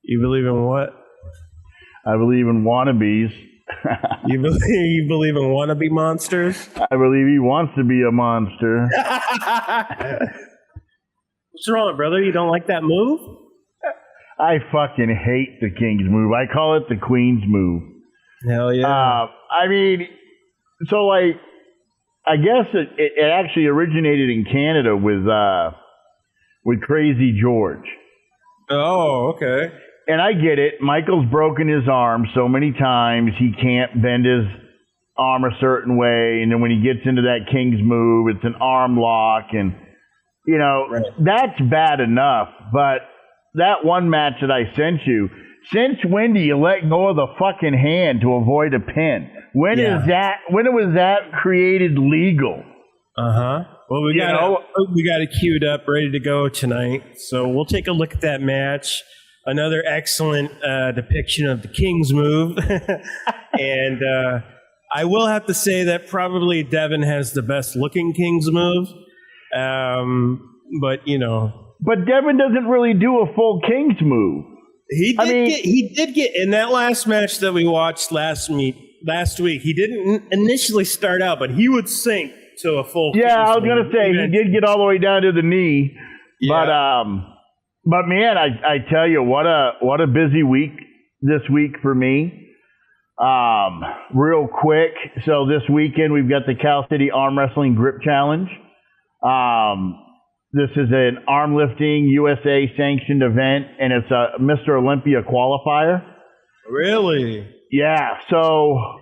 You believe in what? I believe in wannabes. You believe in wannabe monsters? I believe he wants to be a monster. What's wrong, brother? You don't like that move? I fucking hate the King's move. I call it the Queen's move. Hell yeah. I mean, so like, I guess it actually originated in Canada with Crazy George. Oh, okay. And I get it. Michael's broken his arm so many times he can't bend his arm a certain way. And then when he gets into that King's move, it's an arm lock. And, you know, That's bad enough. But that one match that I sent you, since when do you let go of the fucking hand to avoid a pin? When was that created legal? Well, we got it queued up, ready to go tonight. So we'll take a look at that match. Another excellent depiction of the King's move. And I will have to say that probably Devin has the best looking King's move. But, you know. But Devin doesn't really do a full King's move. He did get in that last match that we watched last week. He didn't initially start out, but he would sink to a full. Yeah, I was gonna say he did get all the way down to the knee, but man, I tell you what a busy week this week for me. Real quick, so this weekend we've got the Cal City Arm Wrestling Grip Challenge. This is an arm lifting USA sanctioned event, and it's a Mr. Olympia qualifier. Really? Yeah. So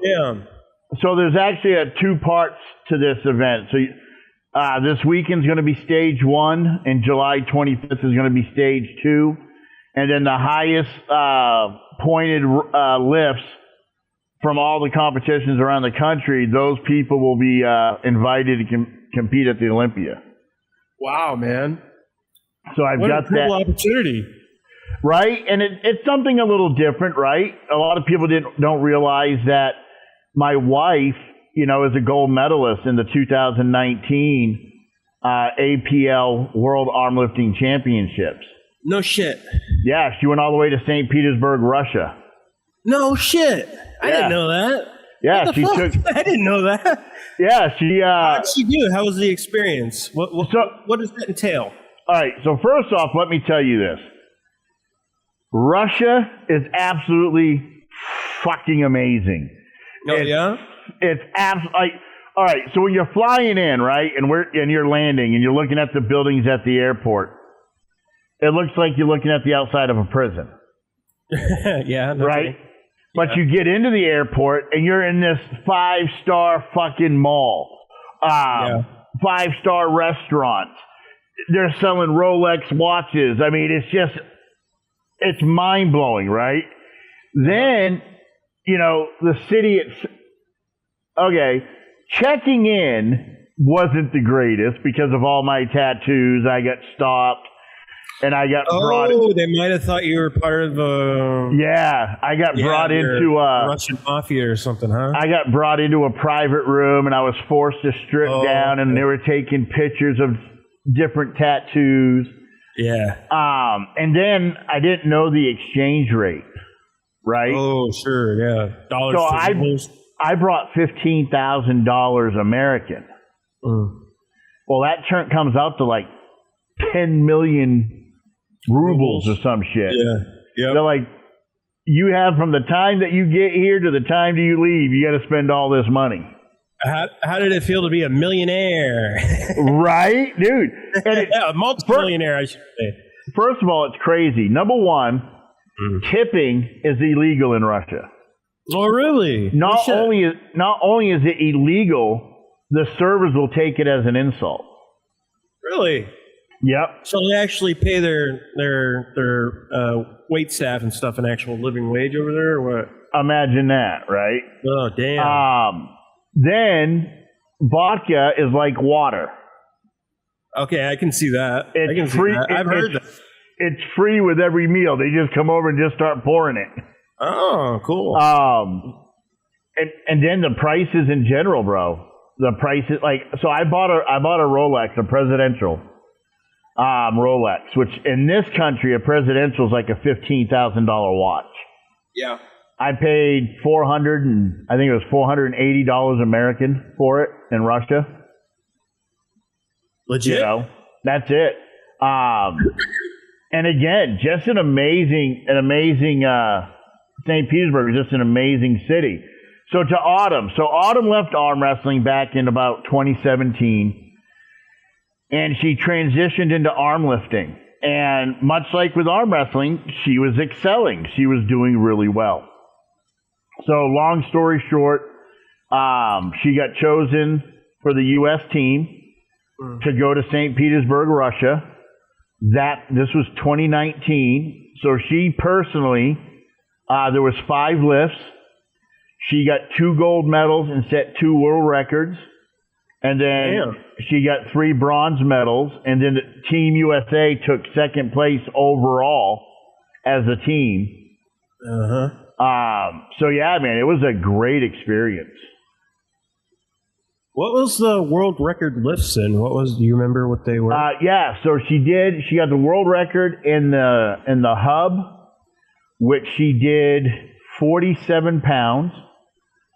there's actually two parts to this event. So this weekend's going to be stage 1, and July 25th is going to be stage 2, and then the highest pointed lifts from all the competitions around the country, those people will be invited to compete at the Olympia. Wow, man. So I've got that opportunity. Right? And it's something a little different, right? A lot of people don't realize that my wife, you know, is a gold medalist in the 2019 APL World Arm Lifting Championships. No shit. Yeah, she went all the way to St. Petersburg, Russia. No shit. I didn't know that. Yeah, I didn't know that. Yeah, how did she do? How was the experience? What does that entail? All right, so first off, let me tell you this. Russia is absolutely fucking amazing. It's absolutely all right. So when you're flying in, right, and you're landing, and you're looking at the buildings at the airport, it looks like you're looking at the outside of a prison. Right. But you get into the airport and you're in this 5-star fucking mall, 5-star restaurants. They're selling Rolex watches. I mean, it's mind blowing, right? Then, you know, the city. Checking in wasn't the greatest because of all my tattoos. I got stopped. And I got brought. Oh, they might have thought you were part of I got brought into Russian mafia or something, huh? I got brought into a private room, and I was forced to strip down, and they were taking pictures of different tattoos. Yeah. And then I didn't know the exchange rate, right? Oh, sure, yeah. Dollars. So I brought $15,000 American. Well, that comes out to like 10 million rubles or some shit. Yeah. They're like, you have from the time that you get here to the time that you leave, you got to spend all this money. How did it feel to be a millionaire? Right, dude? And a multi-millionaire, I should say. First of all, it's crazy. Number one, tipping is illegal in Russia. Oh, really? Not only is it illegal, the servers will take it as an insult. Really? Yep. So they actually pay their wait staff and stuff an actual living wage over there, or what? Imagine that, right? Oh, damn. Then vodka is like water. Okay, I can see that. It's free. I've heard that. It's free with every meal. They just come over and just start pouring it. Oh, cool. And then the prices in general, bro. The prices, like, so I bought a Rolex, a presidential. Rolex, which in this country, a presidential is like a $15,000 watch. Yeah. I paid $480 American for it in Russia. Legit. You know, that's it. And again, just an amazing St. Petersburg is just an amazing city. So to Autumn. So Autumn left arm wrestling back in about 2017, and she transitioned into arm lifting. And much like with arm wrestling, she was excelling. She was doing really well. So long story short, she got chosen for the U.S. team to go to St. Petersburg, Russia. This was 2019. So she personally, there was 5 lifts. She got 2 gold medals and set 2 world records. And then she got 3 bronze medals. And then Team USA took second place overall as a team. So yeah, man, it was a great experience. What was the world record lifts in? Do you remember what they were? Yeah, so she got the world record in the hub, which she did 47 pounds.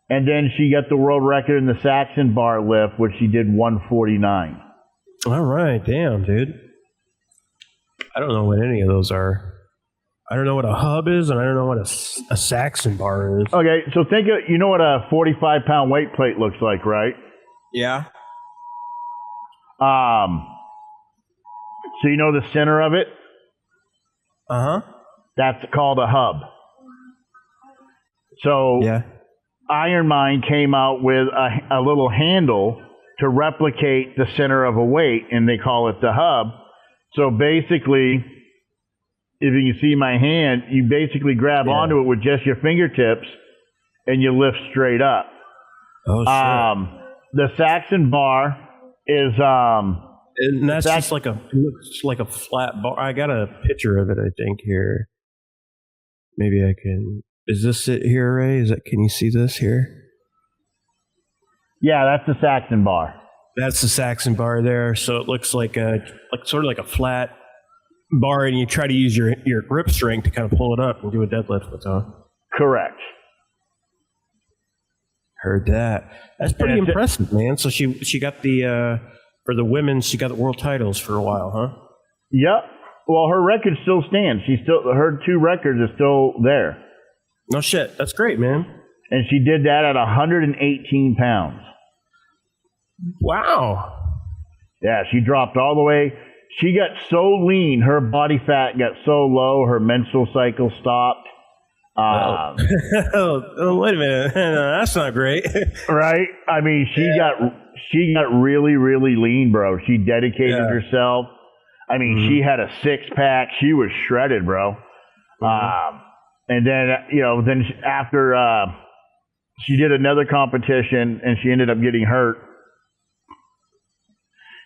And then she got the world record in the Saxon bar lift, which she did 149. All right, damn, dude. I don't know what any of those are. I don't know what a hub is, and I don't know what a Saxon bar is. Okay, so you know what a 45-pound weight plate looks like, right? Yeah. So you know the center of it? Uh-huh. That's called a hub. So yeah. Iron Mind came out with a little handle to replicate the center of a weight, and they call it the hub. So basically, if you can see my hand, you basically grab onto it with just your fingertips, and you lift straight up. Oh, shit. The Saxon bar is and that's just like it looks like a flat bar. I got a picture of it, I think, here. Maybe I can. Is this it here, Ray? Can you see this here? Yeah, that's the Saxon bar. That's the Saxon bar there. So it looks like sort of like a flat bar, and you try to use your grip strength to kind of pull it up and do a deadlift with it. Correct. Heard that. That's pretty impressive, man. So she got the for the women, she got the world titles for a while, huh? Yep. Well, her record still stands. Her 2 records are still there. No shit. That's great, man. And she did that at 118 pounds. Wow. Yeah, she dropped all the way. She got so lean, her body fat got so low, her menstrual cycle stopped. Oh, wait a minute. No, that's not great. Right? I mean, she got really, really lean, bro. She dedicated herself. I mean, she had a 6-pack. She was shredded, bro. And then, then after she did another competition, and she ended up getting hurt.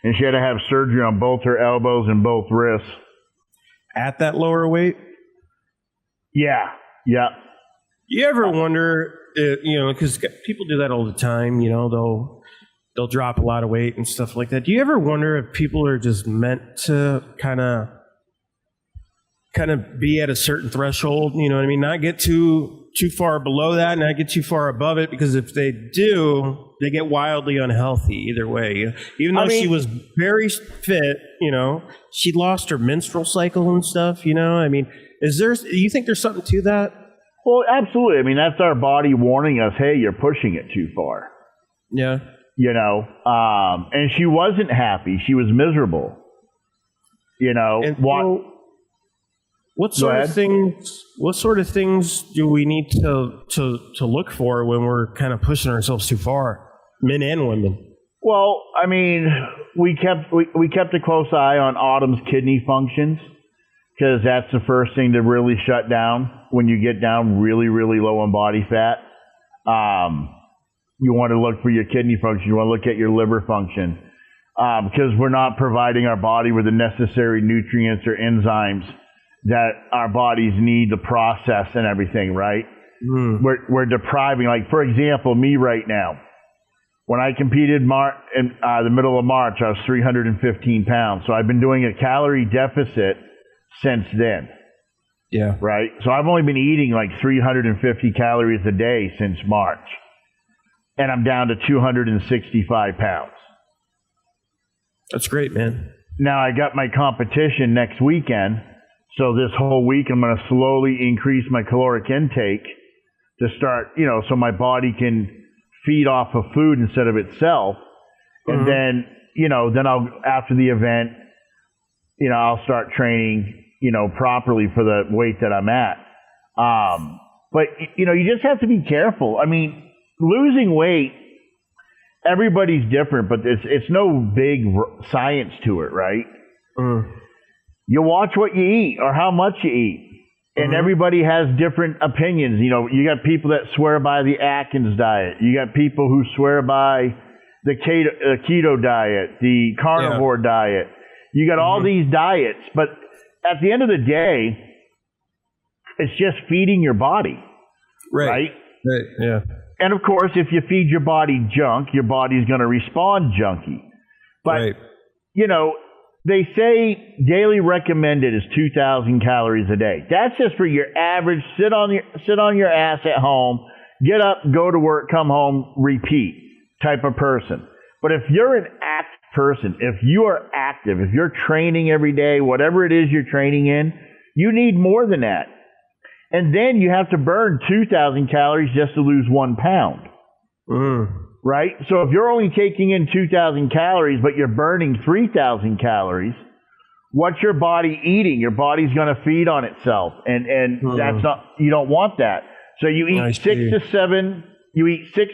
And she had to have surgery on both her elbows and both wrists. At that lower weight? Yeah. You ever wonder, because people do that all the time, they'll drop a lot of weight and stuff like that. Do you ever wonder if people are just meant to kind of be at a certain threshold, you know what I mean? Not get too far below that, not get too far above it, because if they do, they get wildly unhealthy either way. Even though she was very fit, she lost her menstrual cycle and stuff, I mean, do you think there's something to that? Well, absolutely. I mean, that's our body warning us, hey, you're pushing it too far. Yeah. And she wasn't happy. She was miserable. What sort of things do we need to look for when we're kind of pushing ourselves too far, men and women? Well, I mean, we kept a close eye on Autumn's kidney functions, because that's the first thing to really shut down when you get down really, really low on body fat. You want to look for your kidney function. You want to look at your liver function, because we're not providing our body with the necessary nutrients or enzymes that our bodies need to process and everything, right? We're depriving, like, for example, me right now. When I competed in the middle of March, I was 315 pounds. So I've been doing a calorie deficit since then. Yeah. Right? So I've only been eating like 350 calories a day since March. And I'm down to 265 pounds. That's great, man. Now I got my competition next weekend. So this whole week I'm going to slowly increase my caloric intake to start, so my body can feed off of food instead of itself. And then, then I'll, after the event, I'll start training, properly for the weight that I'm at. But, you just have to be careful. I mean, losing weight, everybody's different, but it's no big science to it, right? You watch what you eat or how much you eat. And everybody has different opinions. You got people that swear by the Atkins diet. You got people who swear by the keto diet, the carnivore diet. You got all these diets. But at the end of the day, it's just feeding your body. Right? Yeah. And of course, if you feed your body junk, your body's going to respond junky. But, they say daily recommended is 2,000 calories a day. That's just for your average sit on your ass at home, get up, go to work, come home, repeat type of person. But if you're an active person, if you are active, if you're training every day, whatever it is you're training in, you need more than that. And then you have to burn 2,000 calories just to lose 1 pound. Right? So if you're only taking in 2,000 calories, but you're burning 3,000 calories, what's your body eating? Your body's going to feed on itself. And that's not, you don't want that. So you eat 6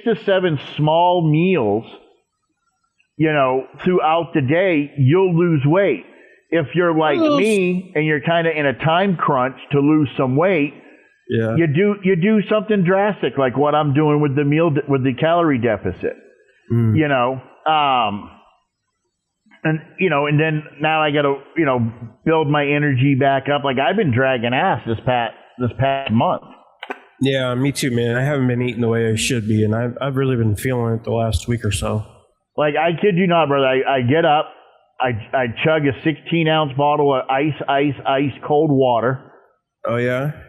to 7 small meals, throughout the day, you'll lose weight. If you're like me and you're kind of in a time crunch to lose some weight, you do something drastic like what I'm doing with the calorie deficit. And then now I got to build my energy back up. Like I've been dragging ass this past month. Yeah, me too, man. I haven't been eating the way I should be, and I've really been feeling it the last week or so. Like I kid you not, brother. I get up, I chug a 16-ounce bottle of ice cold water. Oh yeah.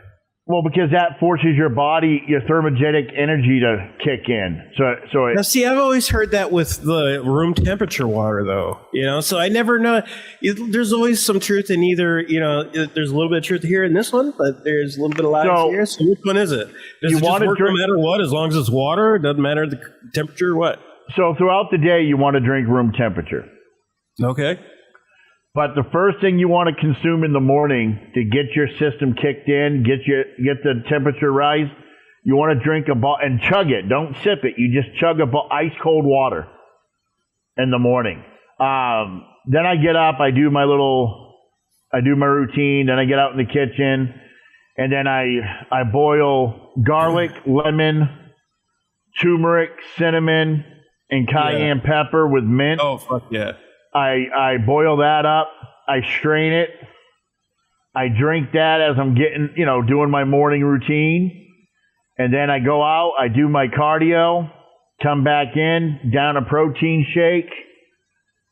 Well, because that forces your body, your thermogenic energy to kick in. So now, see, I've always heard that with the room temperature water, though. So I never know. There's always some truth in either. There's a little bit of truth here in this one, but there's a little bit of lies here. So which one is it? Does it just work no matter what, as long as it's water? It doesn't matter the temperature, what? So throughout the day, you want to drink room temperature. Okay. But the first thing you want to consume in the morning to get your system kicked in, get the temperature rise, you want to drink and chug it. Don't sip it. You just chug ice cold water in the morning. Then I get up, I do my routine. Then I get out in the kitchen, and then I boil garlic, lemon, turmeric, cinnamon, and cayenne pepper with mint. Oh, fuck yeah. I boil that up. I strain it. I drink that as I'm doing my morning routine. And then I go out, I do my cardio, come back in, down a protein shake,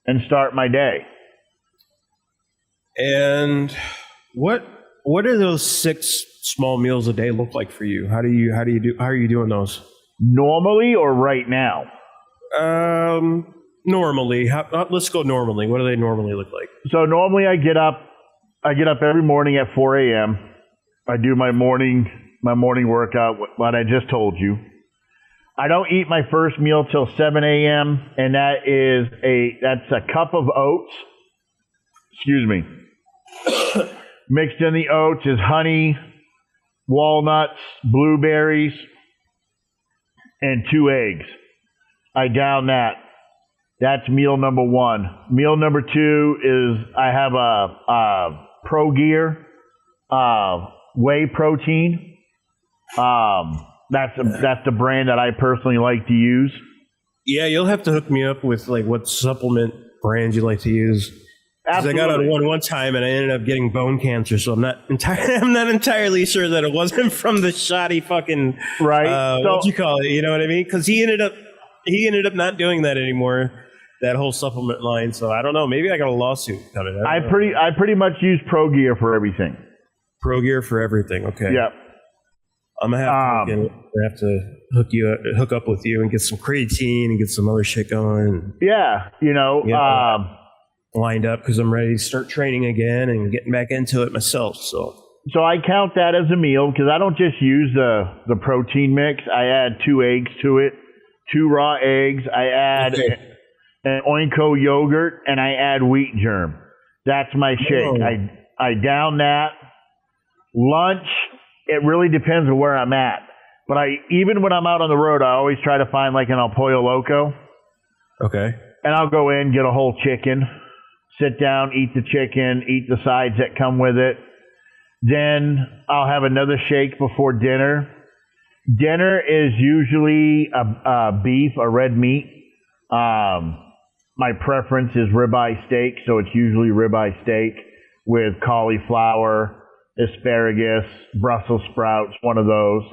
and start my day. And what do those 6 small meals a day look like for you? How are you doing those? Normally or right now? Normally. Let's go normally. What do they normally look like? So normally I get up every morning at 4 a.m. I do my morning workout, what I just told you. I don't eat my first meal till 7 a.m. and that's a cup of oats. Excuse me. Mixed in the oats is honey, walnuts, blueberries, and 2 eggs. I down that. That's meal number 1. Meal number 2 is I have a Pro Gear whey protein. That's the brand that I personally like to use. Yeah, you'll have to hook me up with like what supplement brands you like to use. Because I got on one time and I ended up getting bone cancer, so I'm not entirely sure that it wasn't from the shoddy fucking right. What you call it? You know what I mean? Because he ended up he ended up not doing that anymore. That whole supplement line. So I don't know. Maybe I got a lawsuit coming. I pretty much use Pro Gear for everything. Pro Gear for everything. Okay. Yep. I'm gonna have to hook up with you and get some creatine and get some other shit going. Yeah, lined up because I'm ready to start training again and getting back into it myself. So I count that as a meal because I don't just use the protein mix. I add 2 eggs to it, 2 raw eggs. I add an Oinko yogurt and I add wheat germ. That's my shake. I down that. Lunch, it really depends on where I'm at. But even when I'm out on the road, I always try to find like an El Pollo Loco. Okay. And I'll go in, get a whole chicken, sit down, eat the chicken, eat the sides that come with it. Then I'll have another shake before dinner. Dinner is usually a beef, a red meat. My preference is ribeye steak, so it's usually ribeye steak with cauliflower, asparagus, Brussels sprouts, one of those.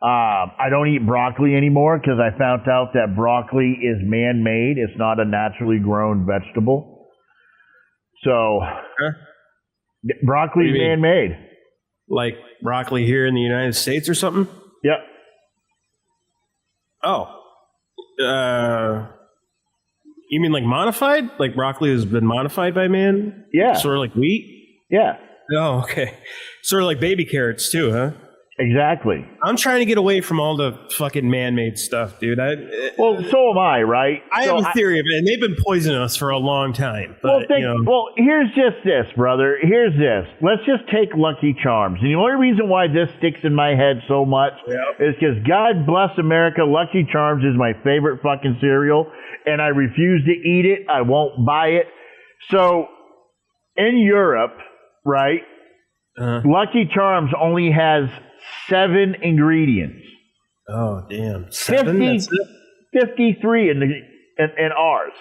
I don't eat broccoli anymore because I found out that broccoli is man-made. It's not a naturally grown vegetable. So broccoli is man-made. Like broccoli here in the United States or something? Yep. Oh. You mean like modified? Like broccoli has been modified by man? Yeah. Sort of like wheat? Yeah. Oh, okay. Sort of like baby carrots too, huh? Exactly. I'm trying to get away from all the fucking man-made stuff, dude. Well, so am I, right? I have a theory of it, and they've been poisoning us for a long time. But, well, here's just this, brother. Here's this. Let's just take Lucky Charms. And the only reason why this sticks in my head so much is because God bless America, Lucky Charms is my favorite fucking cereal, and I refuse to eat it. I won't buy it. So, in Europe, right, Lucky Charms only has 7 ingredients. Oh, damn. 7? 53 in ours.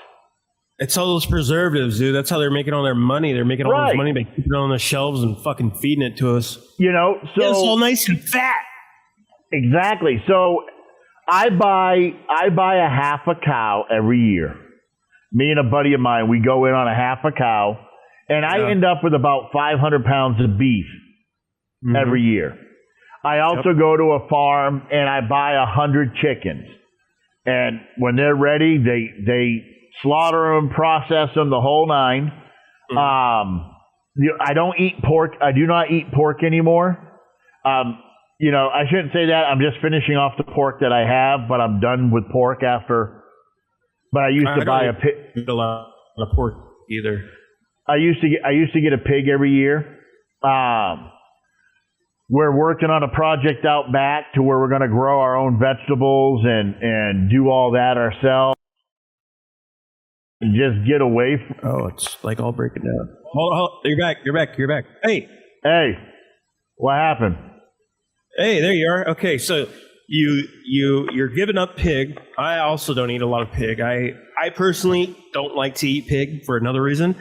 It's all those preservatives, dude. That's how they're making all their money. They're making all this money by keeping it on the shelves and fucking feeding it to us. You know, so it's all nice and fat. Exactly. So I buy a half a cow every year. Me and a buddy of mine, we go in on a half a cow, and I end up with about 500 pounds of beef every year. I also go to a farm and I buy 100 chickens. And when they're ready, they slaughter them, process them, the whole 9. I don't eat pork. I do not eat pork anymore. I shouldn't say that. I'm just finishing off the pork that I have, but I'm done with pork after. But I used to buy a pig. A lot of pork either. I used to get a pig every year. We're working on a project out back to where we're going to grow our own vegetables and do all that ourselves. And just get away from... Oh, it's like all breaking down. Hold on. You're back. Hey, what happened? Hey, there you are. Okay, so you're giving up pig. I also don't eat a lot of pig. I personally don't like to eat pig for another reason.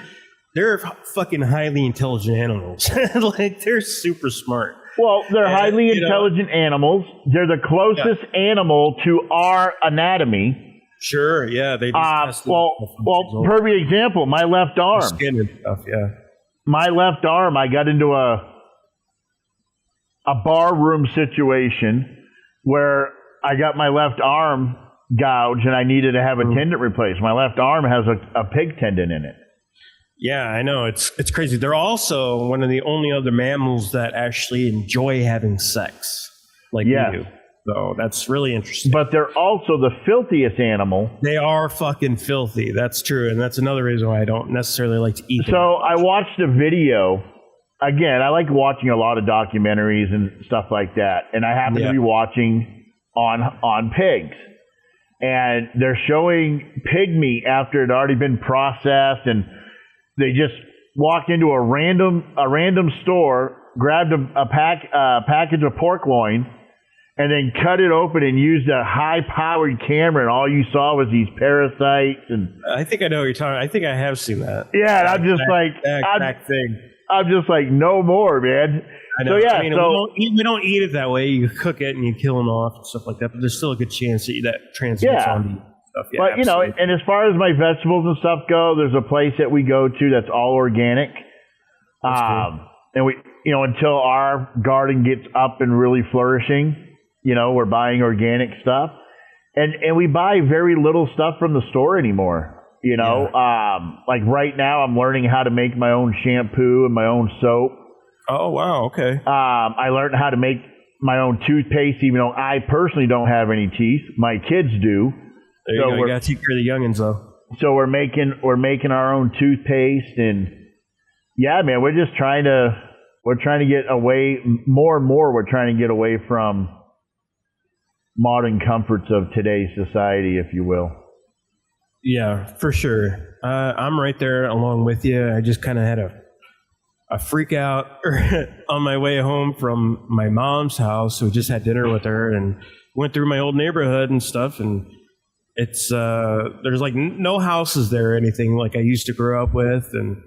They're fucking highly intelligent animals. Like, they're super smart. Well, they're highly intelligent animals. They're the closest animal to our anatomy. Sure, yeah. They just perfect example, my left arm. Skin and stuff, yeah. My left arm, I got into a bar room situation where I got my left arm gouged and I needed to have a tendon replaced. My left arm has a pig tendon in it. Yeah, I know. It's crazy. They're also one of the only other mammals that actually enjoy having sex, like we do. So that's really interesting. But they're also the filthiest animal. They are fucking filthy. That's true. And that's another reason why I don't necessarily like to eat them. So I watched a video. Again, I like watching a lot of documentaries and stuff like that. And I happen to be watching on pigs. And they're showing pig meat after it had already been processed, and they just walked into a random store, grabbed a package of pork loin, and then cut it open and used a high-powered camera, and all you saw was these parasites. And I think I know what you're talking about. I think I have seen that. Yeah, and I'm just like, no more, man. I know. So, we don't eat it that way. You cook it and you kill them off and stuff like that, but there's still a good chance that transmits onto you. stuff. Yeah, but, absolutely. and as far as my vegetables and stuff go, there's a place that we go to that's all organic. Cool. And we, until our garden gets up and really flourishing, we're buying organic stuff. And we buy very little stuff from the store anymore. Like right now I'm learning how to make my own shampoo and my own soap. Oh, wow. Okay. I learned how to make my own toothpaste, even though I personally don't have any teeth. My kids do. There you go. You got to take care of the youngins, though. So we're making our own toothpaste, and yeah, man, we're trying to get away more and more. We're trying to get away from modern comforts of today's society, if you will. Yeah, for sure. I'm right there along with you. I just kind of had a freak out on my way home from my mom's house. We just had dinner with her and went through my old neighborhood and stuff. And it's there's like no houses there or anything like I used to grow up with. And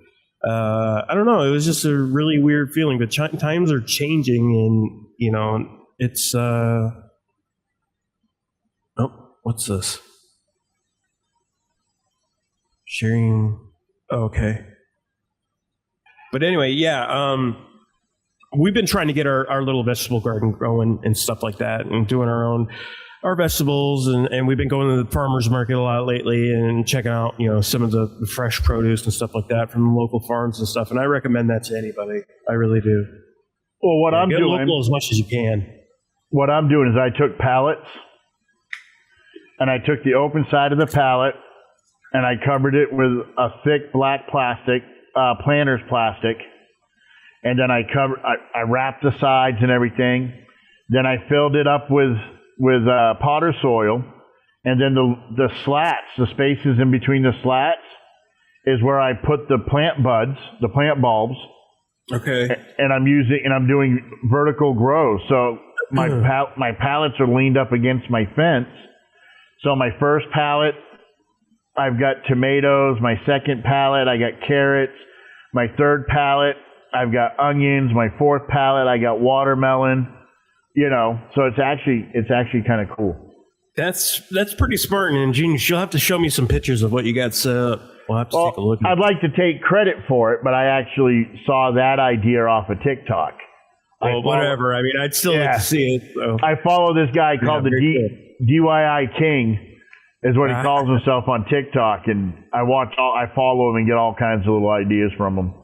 I don't know. It was just a really weird feeling. But times are changing, and it's what's this? Sharing. Oh, okay. But anyway, yeah, we've been trying to get our little vegetable garden growing and stuff like that, and doing our vegetables, and we've been going to the farmers market a lot lately and checking out some of the fresh produce and stuff like that from local farms and stuff. And I recommend that to anybody. I really do. Well, get local as much as you can. What I'm doing is I took pallets and I took the open side of the pallet and I covered it with a thick black plastic, planter's plastic, and then I wrapped the sides and everything. Then I filled it up with potter soil, and then the slats, the spaces in between the slats, is where I put the plant buds, the plant bulbs. Okay. And I'm doing vertical grow. So my pallets are leaned up against my fence. So my first pallet, I've got tomatoes. My second pallet, I got carrots. My third pallet, I've got onions. My fourth pallet, I got watermelon. So it's actually kind of cool. That's pretty smart and ingenious. You'll have to show me some pictures of what you got set up. We'll have to take a look. I'd like to take credit for it, but I actually saw that idea off of TikTok. Well, whatever. I mean, I'd still like to see it. So. I follow this guy called the DIY King, is what he calls himself on TikTok, and I follow him and get all kinds of little ideas from him.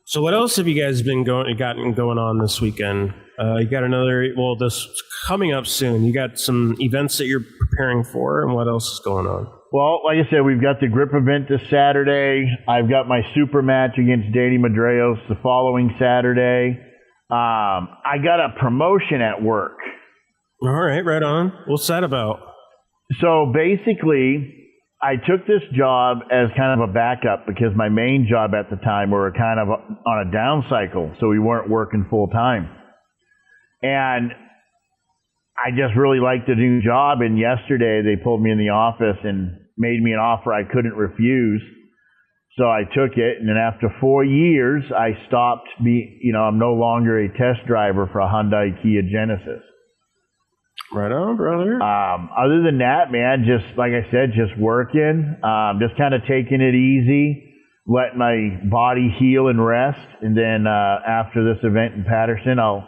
So what else have you guys gotten going on this weekend? You got this coming up soon. You got some events that you're preparing for, and what else is going on? Well, like I said, we've got the grip event this Saturday. I've got my super match against Danny Madreos the following Saturday. I got a promotion at work. All right, right on. What's that about? So basically, I took this job as kind of a backup because my main job at the time, we were kind of on a down cycle, so we weren't working full time. And I just really liked the new job, and yesterday they pulled me in the office and made me an offer I couldn't refuse. So I took it, and then after 4 years, I stopped I'm no longer a test driver for a Hyundai Kia Genesis. Right on, brother. Other than that, man, just like I said, just working, just kind of taking it easy, letting my body heal and rest. And then after this event in Patterson, I'll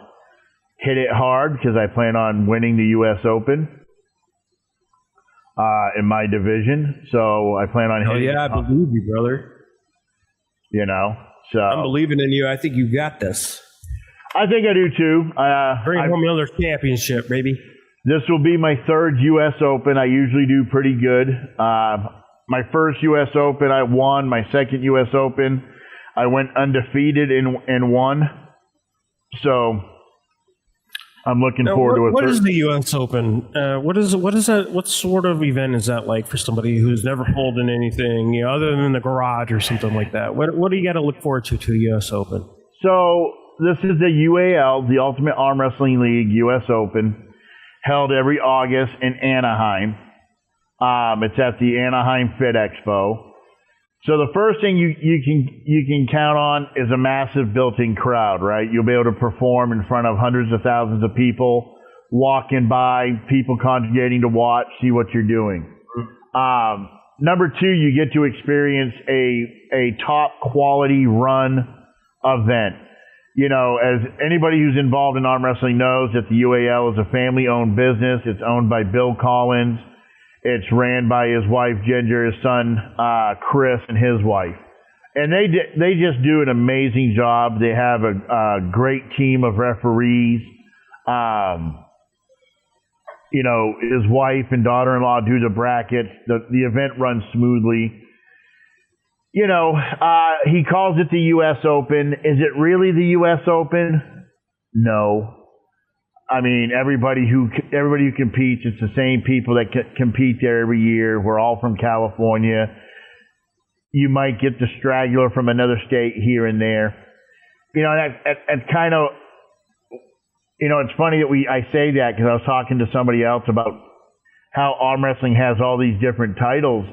hit it hard because I plan on winning the U.S. Open in my division. So I plan on hitting. Oh, yeah, I believe you, brother. So I'm believing in you. I think you got this. I think I do too. Bring home another championship, baby. This will be my third U.S. Open. I usually do pretty good. My first U.S. Open, I won. My second U.S. Open, I went undefeated and won. So I'm looking forward to it. What is the U.S. Open? What is that? What sort of event is that like for somebody who's never pulled in anything, other than the garage or something like that? What do you got to look forward to the U.S. Open? So this is the UAL, the Ultimate Arm Wrestling League U.S. Open, held every August in Anaheim. It's at the Anaheim Fit Expo. So the first thing you can count on is a massive built-in crowd, right? You'll be able to perform in front of hundreds of thousands of people walking by, people congregating to watch, see what you're doing. Number two, you get to experience a top quality run event. You know, as anybody who's involved in arm wrestling knows, that the UAL is a family-owned business. It's owned by Bill Collins. It's ran by his wife Ginger, his son Chris, and his wife. And they just do an amazing job. They have a great team of referees. You know, his wife and daughter-in-law do the brackets. The event runs smoothly. You know, he calls it the U.S. Open. Is it really the U.S. Open? No. I mean, everybody who competes, it's the same people that compete there every year. We're all from California. You might get the straggler from another state here and there. You know, that's kind of, you know, it's funny that I say that because I was talking to somebody else about how arm wrestling has all these different titles.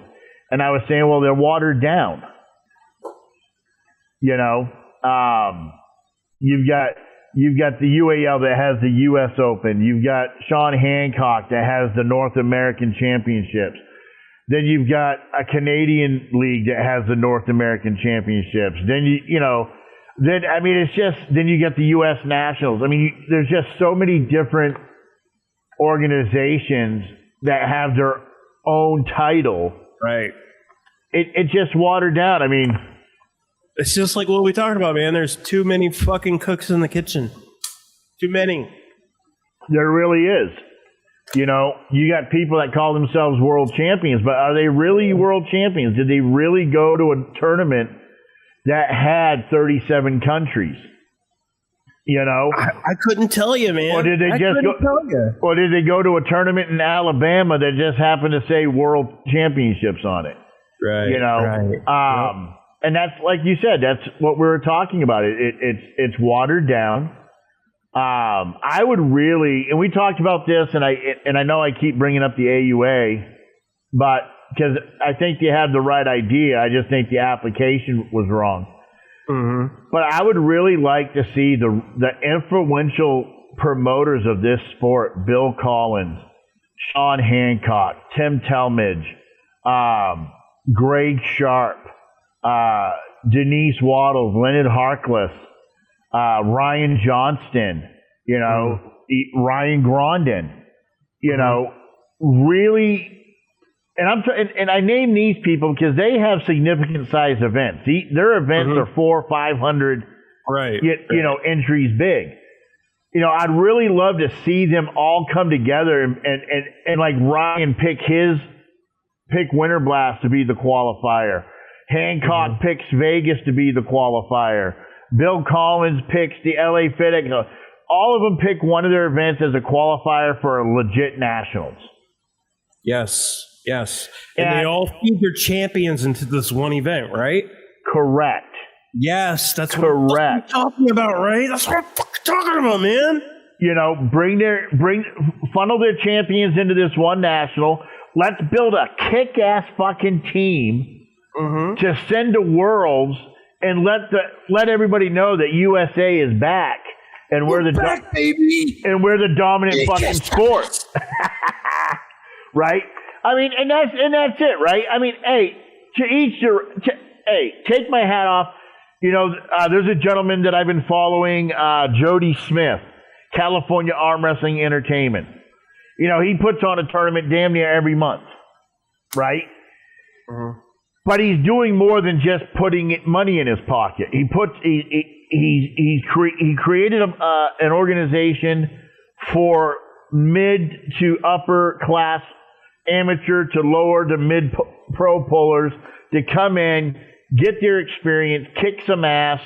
And I was saying, well, they're watered down. You know, you've got the UAL that has the U.S. Open. You've got Sean Hancock that has the North American Championships. Then you've got a Canadian league that has the North American Championships. Then then you get the U.S. Nationals. I mean, there's just so many different organizations that have their own title. Right. It just watered down. I mean, it's just like what we talked about, man. There's too many fucking cooks in the kitchen. Too many. There really is. You know, you got people that call themselves world champions, but are they really world champions? Did they really go to a tournament that had 37 countries? You know, I couldn't tell you, man. Or did they go to a tournament in Alabama that just happened to say World Championships on it? Right. You know, right. And that's, like you said, that's what we were talking about. It's watered down. I would really, and we talked about this, and I know I keep bringing up the AUA, but because I think they have the right idea, I just think the application was wrong. Mm-hmm. But I would really like to see the influential promoters of this sport: Bill Collins, Sean Hancock, Tim Talmadge, Greg Sharp, Denise Waddles, Leonard Harkless, Ryan Johnston, you know, Ryan Grondin, you know, really. And I name these people because they have significant size events. Their events are 400 or 500, right? You know, entries big. You know, I'd really love to see them all come together and like Ryan pick Winter Blast to be the qualifier. Hancock picks Vegas to be the qualifier. Bill Collins picks the LA FedEx. All of them pick one of their events as a qualifier for a legit nationals. Yes. Yes. And they all feed their champions into this one event, right? Correct. Yes, that's correct. What I'm talking about, right? That's what I'm fucking talking about, man. You know, funnel their champions into this one national. Let's build a kick-ass fucking team to send to Worlds and let everybody know that USA is back and we're back, baby. And we're the dominant fucking sport. Right? I mean, and that's it, right? I mean, hey, take my hat off. You know, there's a gentleman that I've been following, Jody Smith, California Arm Wrestling Entertainment. You know, he puts on a tournament damn near every month, right? But he's doing more than just putting money in his pocket. He created an organization for mid to upper class, amateur to lower to mid pro pullers to come in, get their experience, kick some ass,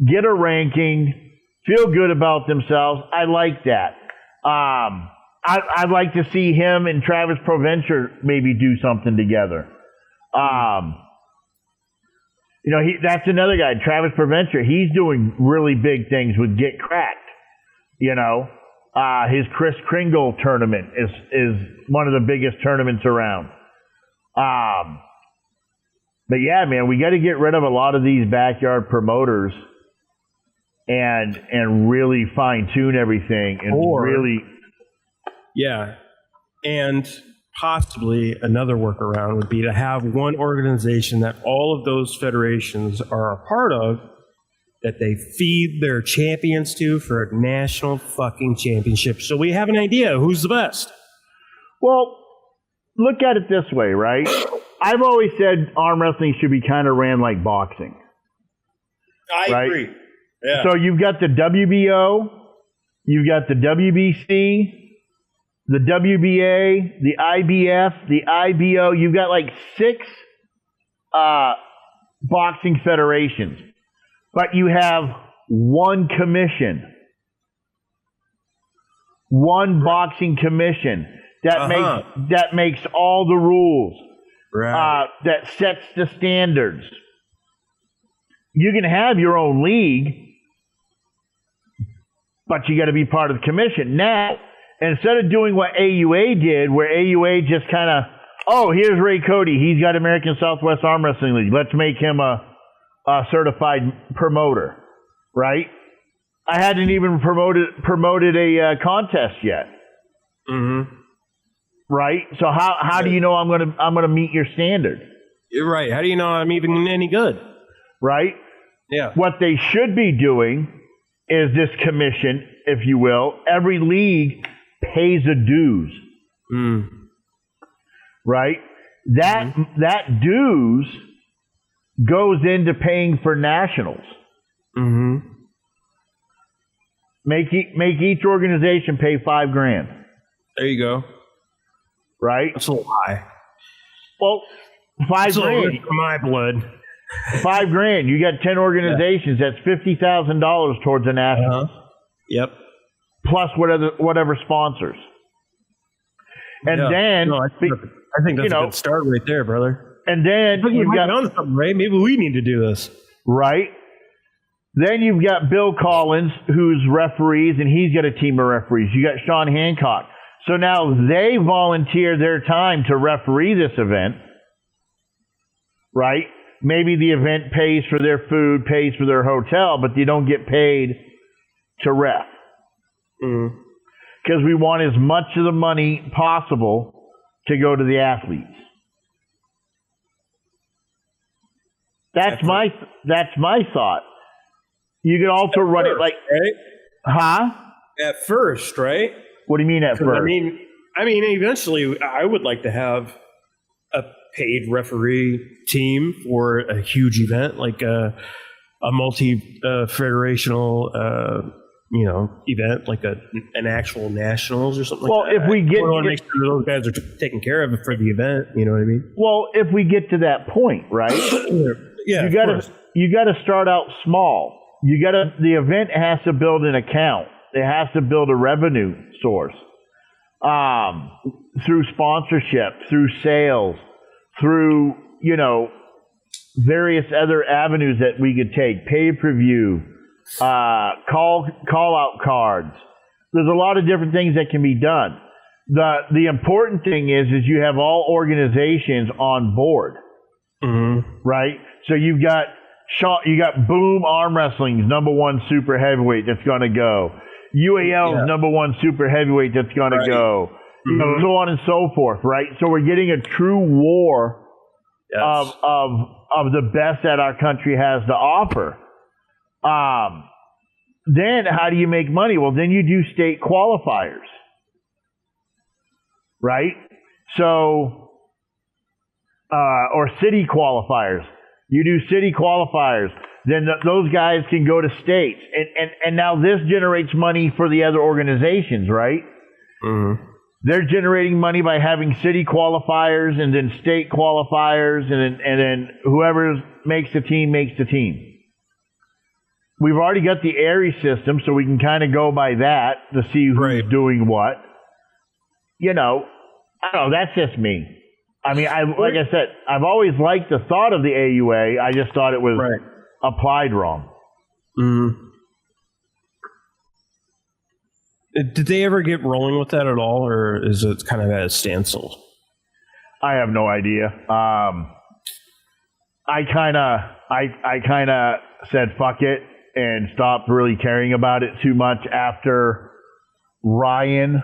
get a ranking, feel good about themselves. I like that. I'd like to see him and Travis Provencher maybe do something together. You know, that's another guy, Travis Provencher. He's doing really big things with Get Cracked. You know, his Chris Kringle tournament is one of the biggest tournaments around. But yeah, man, we got to get rid of a lot of these backyard promoters and really fine tune everything and Yeah. And possibly another workaround would be to have one organization that all of those federations are a part of, that they feed their champions to for a national fucking championship. So we have an idea who's the best. Well, look at it this way, right? I've always said arm wrestling should be kind of ran like boxing. I agree. Yeah. So you've got the WBO, you've got the WBC, the WBA, the IBF, the IBO. You've got like 6 boxing federations, but you have one commission, one boxing commission that makes all the rules, right. that sets the standards. You can have your own league, but you got to be part of the commission. Now, instead of doing what AUA did, where AUA just kind of, oh, here's Ray Cote. He's got American Southwest Arm Wrestling League. Let's make him a certified promoter, right? I hadn't even promoted a contest yet. Mm-hmm. Right? So how do you know I'm gonna meet your standard? You're right. How do you know I'm even any good? Right? Yeah. What they should be doing is this commission, if you will. Every league pays a dues. Mm. Right? That dues goes into paying for nationals. Mm-hmm. Make each organization pay $5,000. There you go. Right? That's a lie. Well, $5,000 for my blood. $5,000. You got 10 organizations. Yeah. That's $50,000 towards a national. Yep. Plus whatever sponsors. And then I think that's a good start right there, brother. And then you've got something, right? Maybe we need to do this. Right. Then you've got Bill Collins, who's referees, and he's got a team of referees. You got Sean Hancock. So now they volunteer their time to referee this event, right? Maybe the event pays for their food, pays for their hotel, but they don't get paid to ref. Because we want as much of the money possible to go to the athletes. That's my thought. You could also run it like, right? At first, right? What do you mean at first? I mean, eventually, I would like to have a paid referee team for a huge event, like a multi-federational, event, like an actual nationals or something. Well, like that. if we get, I want to make sure those guys are taken care of for the event. You know what I mean? Well, if we get to that point, right? Yeah, you got to start out small. The event has to build an account. It has to build a revenue source through sponsorship, through sales, through, various other avenues that we could take, pay-per-view, call-out cards. There's a lot of different things that can be done. The important thing is you have all organizations on board, right? So you got Boom Arm Wrestling's #1 super heavyweight that's going to go. UAL's #1 super heavyweight that's going to go. So on and so forth, right? So we're getting a true war of the best that our country has to offer. Then how do you make money? Well, then you do state qualifiers, right? So, or city qualifiers. You do city qualifiers. Then those guys can go to states. And now this generates money for the other organizations, right? They're generating money by having city qualifiers and then state qualifiers, and then whoever makes the team makes the team. We've already got the Aries system, so we can kind of go by that to see who's doing what. I don't know. That's just me. I mean, like I said, I've always liked the thought of the AUA. I just thought it was applied wrong. Did they ever get rolling with that at all, or is it kind of at a standstill? I have no idea. I kind of said fuck it and stopped really caring about it too much after Ryan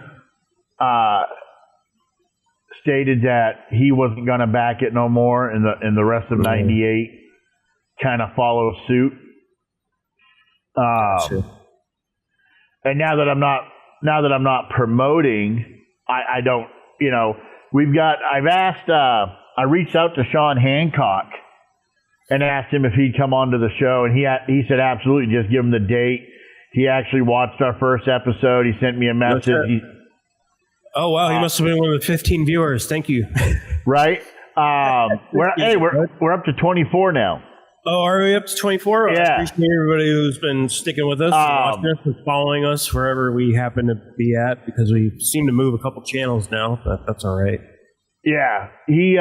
stated that he wasn't going to back it no more, and the rest of '98 kind of follow suit. And now that I'm not promoting, I don't, I reached out to Sean Hancock and asked him if he'd come onto the show, and he said absolutely, just give him the date. He actually watched our first episode. He sent me a message. Oh wow, he must have been one of the 15 viewers. Thank you. Right? We're up to 24 now. Oh, are we up to 24? Yeah. I appreciate everybody who's been sticking with us, watching us, and following us wherever we happen to be at, because we seem to move a couple channels now, but that's all right. Yeah. He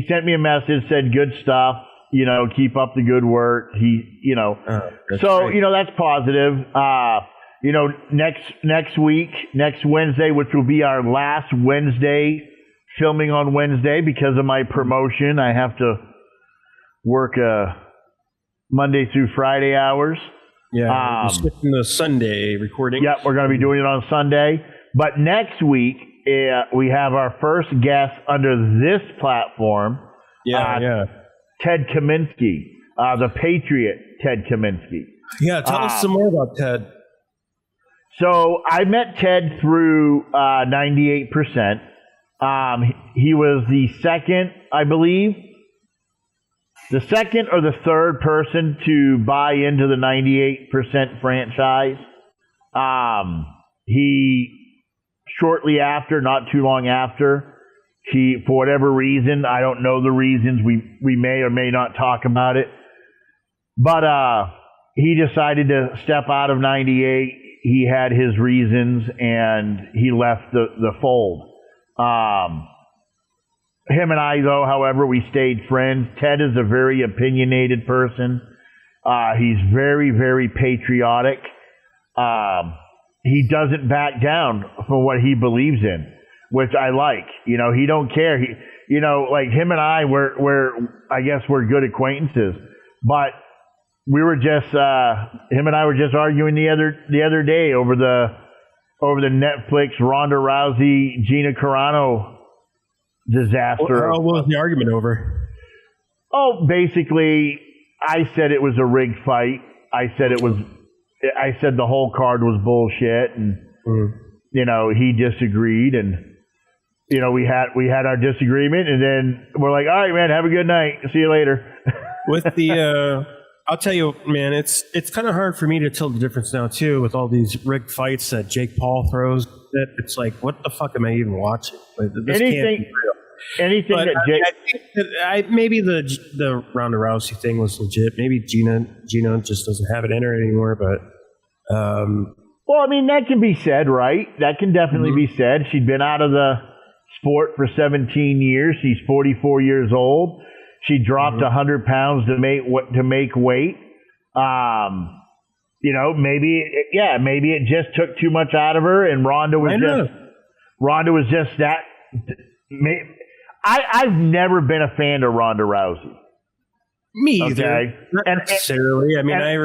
sent me a message, said good stuff, keep up the good work. That's positive. Next week, next Wednesday, which will be our last Wednesday, filming on Wednesday because of my promotion, I have to work Monday through Friday hours. Yeah, we're skipping the Sunday recording. Yep, we're going to be doing it on Sunday. But next week, we have our first guest under this platform. Ted Kaminsky, the Patriot Ted Kaminsky. Yeah, tell us some more about Ted. So I met Ted through 98%. He was the second, I believe, the second or the third person to buy into the 98% franchise. He, shortly after, not too long after, for whatever reason, I don't know the reasons, we may or may not talk about it, but he decided to step out of 98. He had his reasons, and he left the fold. Him and I, though, however, we stayed friends. Ted is a very opinionated person. He's very, very patriotic. He doesn't back down for what he believes in, which I like. He don't care. Like him and I, I guess we're good acquaintances. But we were just, him and I were just arguing the other day over the Netflix Ronda Rousey, Gina Carano disaster. What was the argument over? Oh, basically, I said it was a rigged fight. I said the whole card was bullshit, and he disagreed, and we had our disagreement, and then we're like, all right, man, have a good night. See you later. With the I'll tell you, man, it's kind of hard for me to tell the difference now too, with all these rigged fights that Jake Paul throws. It's like, what the fuck am I even watching? Like, this can't be real. Anything but that Jake, I think that maybe the Ronda Rousey thing was legit. Maybe Gina just doesn't have it in her anymore. But well, I mean, that can be said, right? That can definitely be said. She'd been out of the sport for 17 years. She's 44 years old. She dropped 100 pounds to make weight. Maybe it just took too much out of her, and Ronda was just that. I've never been a fan of Ronda Rousey. Me either. Okay? Not necessarily. I mean, I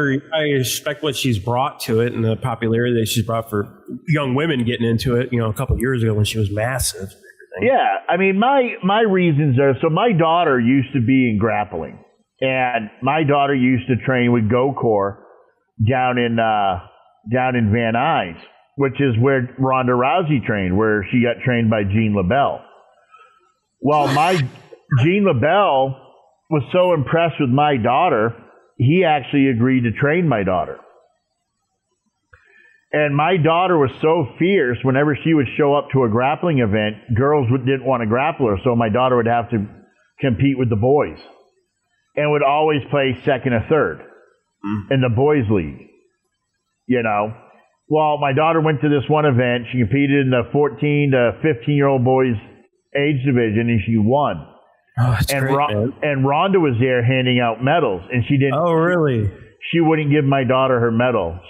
respect what she's brought to it and the popularity that she's brought for young women getting into it. A couple of years ago when she was massive. Yeah, I mean, my reasons are, so my daughter used to be in grappling, and my daughter used to train with GoCore down in Van Nuys, which is where Ronda Rousey trained, where she got trained by Gene LaBelle. Well, Gene LaBelle was so impressed with my daughter, he actually agreed to train my daughter. And my daughter was so fierce, whenever she would show up to a grappling event, girls didn't want to grapple her, so my daughter would have to compete with the boys and would always play second or third in the boys' league. Well, my daughter went to this one event. She competed in the 14 to 15-year-old boys' age division, and she won. Oh, that's great, man. And Ronda was there handing out medals, and she didn't. Oh, really? She wouldn't give my daughter her medal.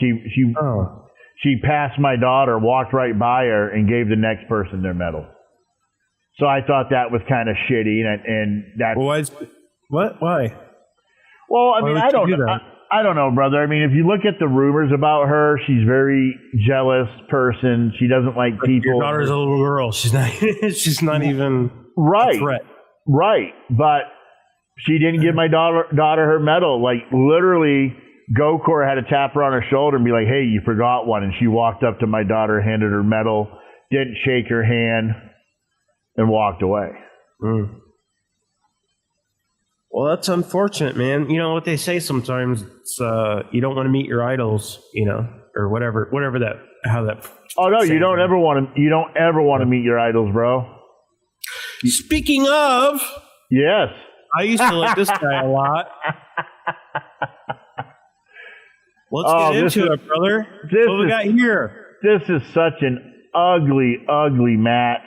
She passed my daughter, walked right by her, and gave the next person their medal. So I thought that was kind of shitty, and that's... What? Why? Well, I mean, I don't know. I don't know, brother. I mean, if you look at the rumors about her, she's a very jealous person. She doesn't like people. Your daughter's a little girl. She's not. She's not even right. a threat. Right, but she didn't give my daughter her medal. Like literally, Gokor had to tap her on her shoulder and be like, "Hey, you forgot one." And she walked up to my daughter, handed her medal, didn't shake her hand, and walked away. Mm. Well, that's unfortunate, man. You know what they say sometimes? It's, you don't want to meet your idols, or whatever that, how that. Oh no, you don't ever want to meet your idols, bro. Speaking of, yes, I used to like this guy a lot. Let's get into it, brother. What we got here? This is such an ugly, ugly match.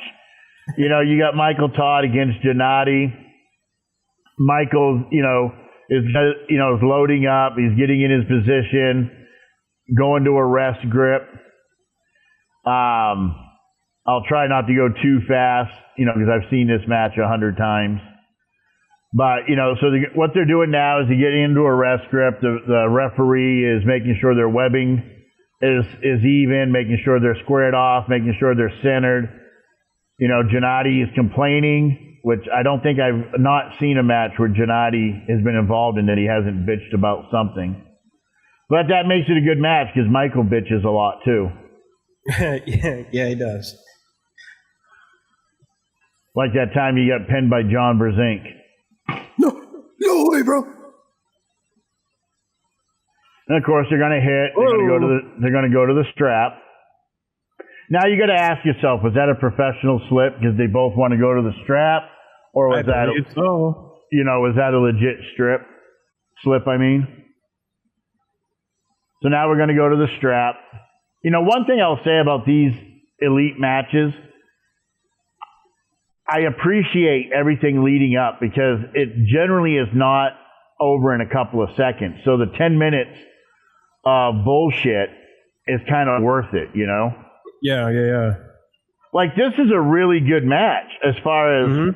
You got Michael Todd against Genadi. Michael, is loading up. He's getting in his position, going to a rest grip. I'll try not to go too fast, because I've seen this match 100 times. But, so what they're doing now is they get into a rest grip. The referee is making sure their webbing is even, making sure they're squared off, making sure they're centered. Genadi is complaining, which I don't think I've not seen a match where Genadi has been involved in that he hasn't bitched about something. But that makes it a good match because Michael bitches a lot too. yeah, he does. Like that time he got pinned by John Brzenk. No way, bro. And of course they're gonna hit. They're gonna go to the strap. Now you got to ask yourself: was that a professional slip because they both want to go to the strap, or was that was that a legit slip? I mean. So now we're going to go to the strap. One thing I'll say about these elite matches, I appreciate everything leading up because it generally is not over in a couple of seconds. So the 10 minutes of bullshit is kind of worth it, Yeah. Like, this is a really good match as far as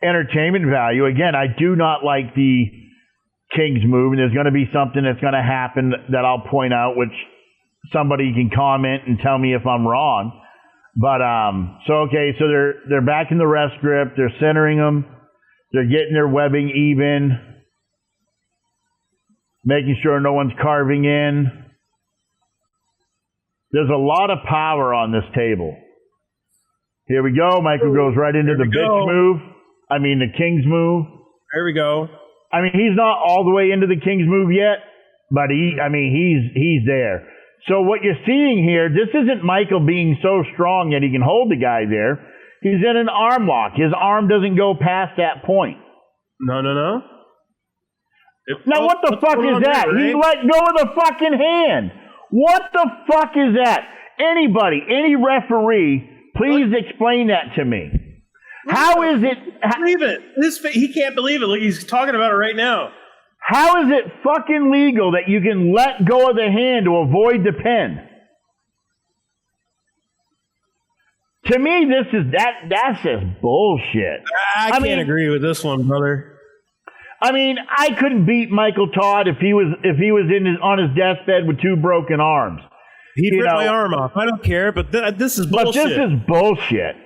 entertainment value. Again, I do not like the King's move, and there's going to be something that's going to happen that I'll point out, which somebody can comment and tell me if I'm wrong. But, so they're back in the rest grip. They're centering them. They're getting their webbing even, making sure no one's carving in. There's a lot of power on this table. Here we go. Michael goes right into the bitch move. The King's move. Here we go. He's not all the way into the King's move yet, but he's there. So what you're seeing here, this isn't Michael being so strong that he can hold the guy there. He's in an arm lock. His arm doesn't go past that point. No. Now what the fuck is that? There, He let go of the fucking hand. What the fuck is that? Anybody, any referee, please explain that to me. How is it? Believe it. He can't believe it. Look, he's talking about it right now. How is it fucking legal that you can let go of the hand to avoid the pin? To me, that's just bullshit. I can't agree with this one, brother. I couldn't beat Michael Todd if he was on his deathbed with two broken arms. He'd rip my arm off. I don't care, but this is bullshit. But this is bullshit.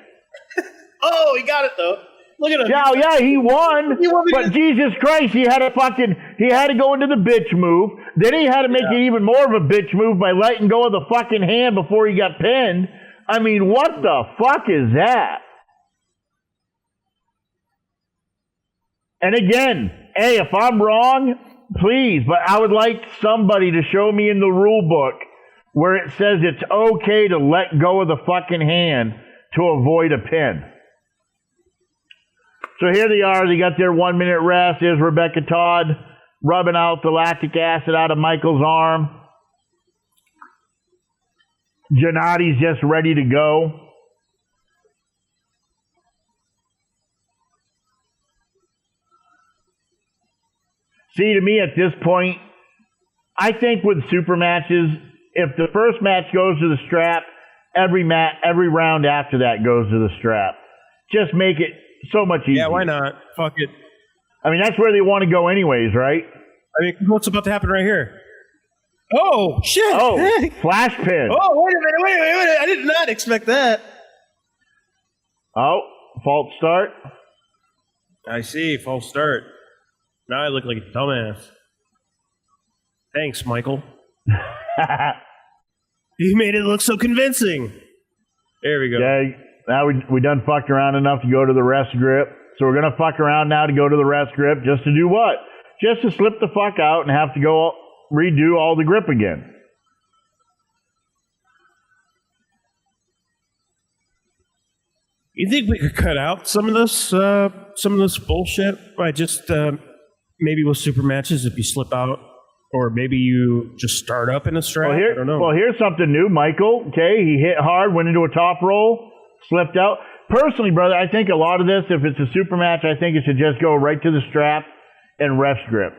Oh, he got it though. Look at him. Yeah, he won. But Jesus Christ, he had to go into the bitch move. Then he had to make it even more of a bitch move by letting go of the fucking hand before he got pinned. What the fuck is that? And again, hey, if I'm wrong, please, but I would like somebody to show me in the rule book where it says it's okay to let go of the fucking hand to avoid a pin. So here they are. They got their 1 minute rest. There's Rebecca Todd rubbing out the lactic acid out of Michael's arm. Genadi's just ready to go. See, to me at this point, I think with super matches, if the first match goes to the strap, every round after that goes to the strap. Just make it so much easier. Yeah, why not? Fuck it. That's where they want to go anyways, right? I mean, what's about to happen right here? Oh, shit. Oh, flash pin. Oh, wait a minute. I did not expect that. Oh, false start. I see. False start. Now I look like a dumbass. Thanks, Michael. You made it look so convincing. There we go. Okay, now we done fucked around enough to go to the rest grip. So we're going to fuck around now to go to the rest grip just to do what? Just to slip the fuck out and have to go redo all the grip again. You think we could cut out some of this bullshit by just maybe with super matches if you slip out, or maybe you just start up in a strap? I don't know. Well, here's something new, Michael. Okay, he hit hard, went into a top roll, slipped out. Personally, brother, I think a lot of this, if it's a super match, I think it should just go right to the strap and rest grip.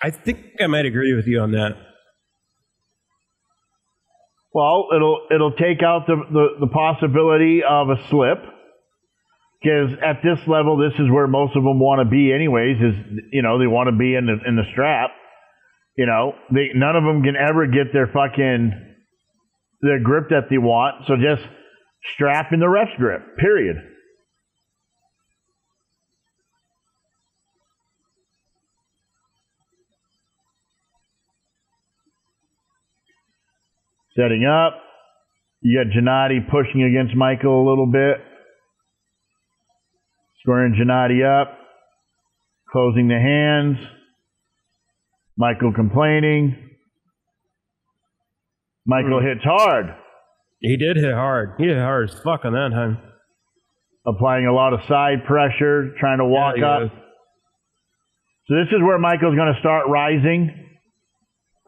I think I might agree with you on that. Well, it'll take out the possibility of a slip, because at this level, this is where most of them want to be anyways, is, they want to be in the strap. None of them can ever get their grip that they want, so just strap in the rest grip, period. Setting up. You got Genadi pushing against Michael a little bit. Squaring Genadi up. Closing the hands. Michael complaining. Michael hits hard. He did hit hard. He hit hard as fuck on that time. Applying a lot of side pressure, trying to walk up. So this is where Michael's going to start rising.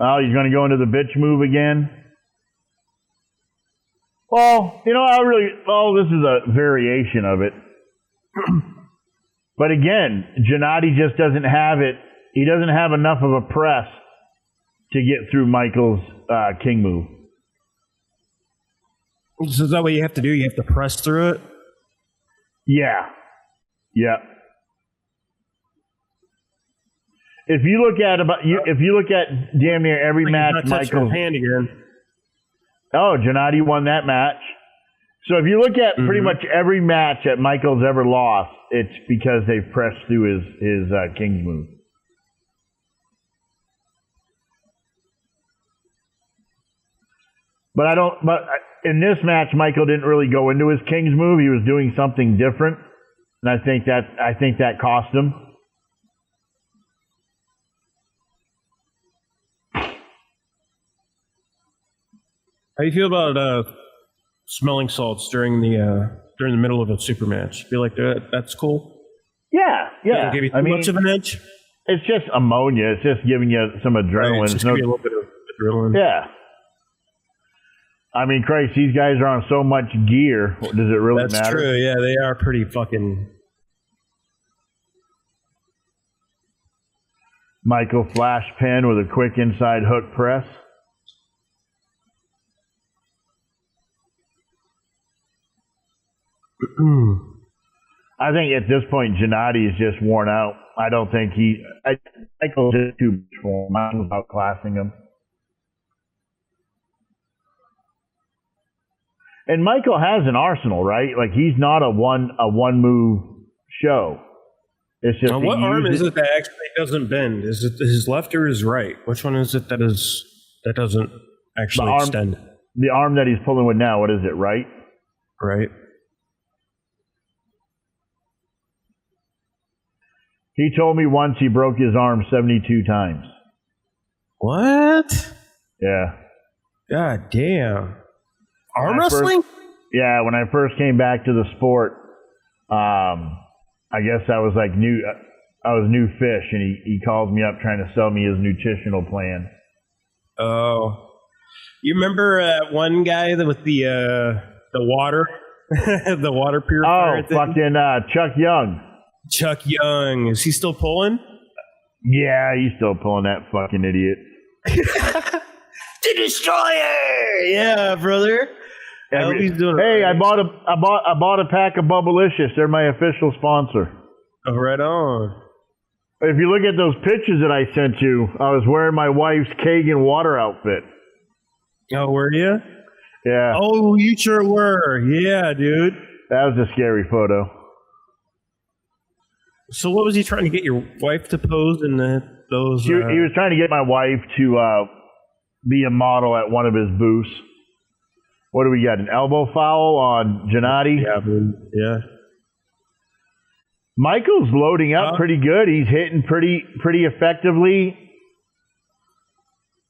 Oh, he's going to go into the bitch move again. Well, this is a variation of it. But again, Genadi just doesn't have it. He doesn't have enough of a press to get through Michael's king move. So is that what you have to do? You have to press through it? Yeah. If you look at damn near every match, Michael's hand again. Oh, Genadi won that match. So if you look at pretty much every match that Michael's ever lost, it's because they've pressed through his king's move. But in this match, Michael didn't really go into his king's move. He was doing something different, and I think that cost him. How do you feel about smelling salts during the middle of a super match? Feel like that's cool? Yeah. Doesn't give you too much of an edge? It's just ammonia. It's just giving you some adrenaline. Right, it's just giving you a little bit of adrenaline. Yeah. I mean, Christ, these guys are on so much gear. Does it really matter? That's true. Yeah, they are pretty fucking... Michael flash pin with a quick inside hook press. I think at this point, Genadi is just worn out. I don't think Michael did too much for him. I was outclassing him. And Michael has an arsenal, right? Like, he's not a one move show. It's just what arm is it that actually doesn't bend? Is it his left or his right? Which one is it that doesn't actually extend? The arm that he's pulling with now, what is it, right? Right. He told me once he broke his arm 72 times. What? Yeah. God damn. Arm wrestling? Yeah, when I first came back to the sport, I guess I was like I was new fish, and he called me up trying to sell me his nutritional plan. Oh. You remember one guy with the water? The water purifier? Oh, fucking Chuck Young. Chuck Young. Is he still pulling? Yeah, he's still pulling, that fucking idiot. The Destroyer! Yeah, brother. Hey, I bought a pack of Bubblicious. They're my official sponsor. Oh, right on. If you look at those pictures that I sent you, I was wearing my wife's Kagan water outfit. Oh, were you? Yeah. Oh, you sure were. Yeah, dude. That was a scary photo. So what was he trying to get your wife to pose in those? He was trying to get my wife to be a model at one of his booths. What do we got? An elbow foul on Genadi? Yeah. Michael's loading up pretty good. He's hitting pretty effectively.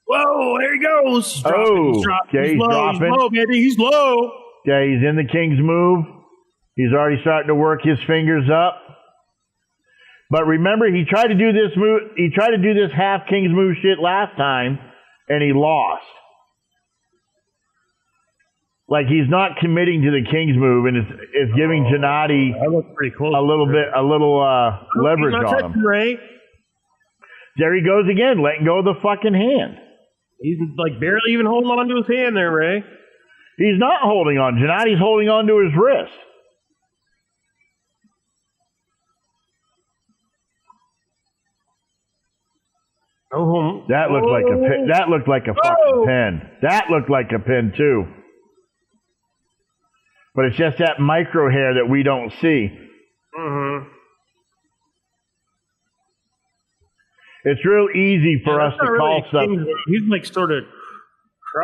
Whoa, there he goes. He's dropping. He's dropping. He's low, baby. He's low. Yeah, he's in the King's move. He's already starting to work his fingers up. But remember, he tried to do this move. He tried to do this half King's move shit last time, and he lost. Like, he's not committing to the King's move, and it's giving Genadi a little leverage on him. Right? There he goes again, letting go of the fucking hand. He's like barely even holding on to his hand there, Ray. He's not holding on. Genadi's holding on to his wrist. Oh, that looked like a pin. That looked like a fucking pin. That looked like a pin too. But it's just that micro hair that we don't see. Mm-hmm. It's real easy for us to call stuff. He's like sort of.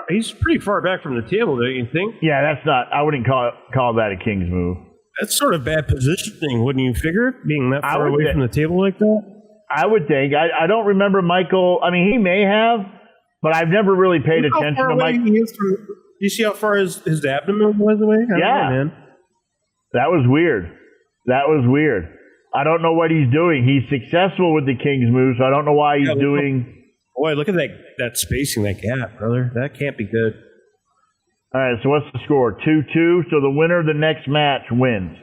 He's pretty far back from the table, don't you think? Yeah, that's not. I wouldn't call that a King's move. That's sort of bad positioning, wouldn't you figure? Being that far away from the table like that. I would think. I don't remember Michael. I mean, he may have, but I've never really paid attention to Michael. You see how far his abdomen was away? Yeah, man. That was weird. I don't know what he's doing. He's successful with the King's move, so I don't know why he's doing. Boy, look at that spacing, that gap, brother. That can't be good. All right, so what's the score? 2-2. So the winner of the next match wins.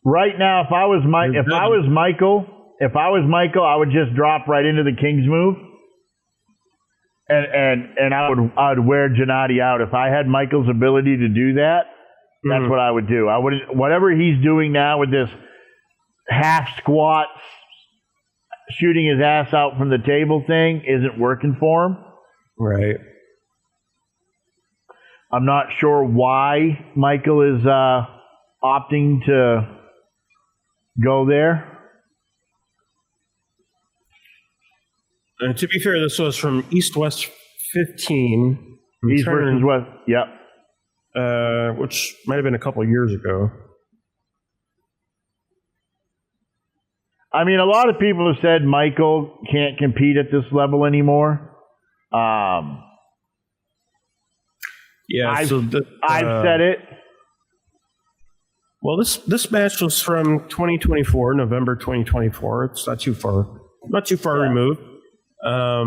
Right now, if I was Michael, I would just drop right into the King's move, and I would wear Genadi out. If I had Michael's ability to do that, that's what I would do. I would, whatever he's doing now with this half squat, shooting his ass out from the table thing isn't working for him. Right. I'm not sure why Michael is opting to go there. And to be fair, this was from East-West 15. East versus West, yep. Which might have been a couple years ago. I mean, a lot of people have said Michael can't compete at this level anymore. Yeah, I've said it. Well, this match was from 2024, November 2024. It's not too far removed. I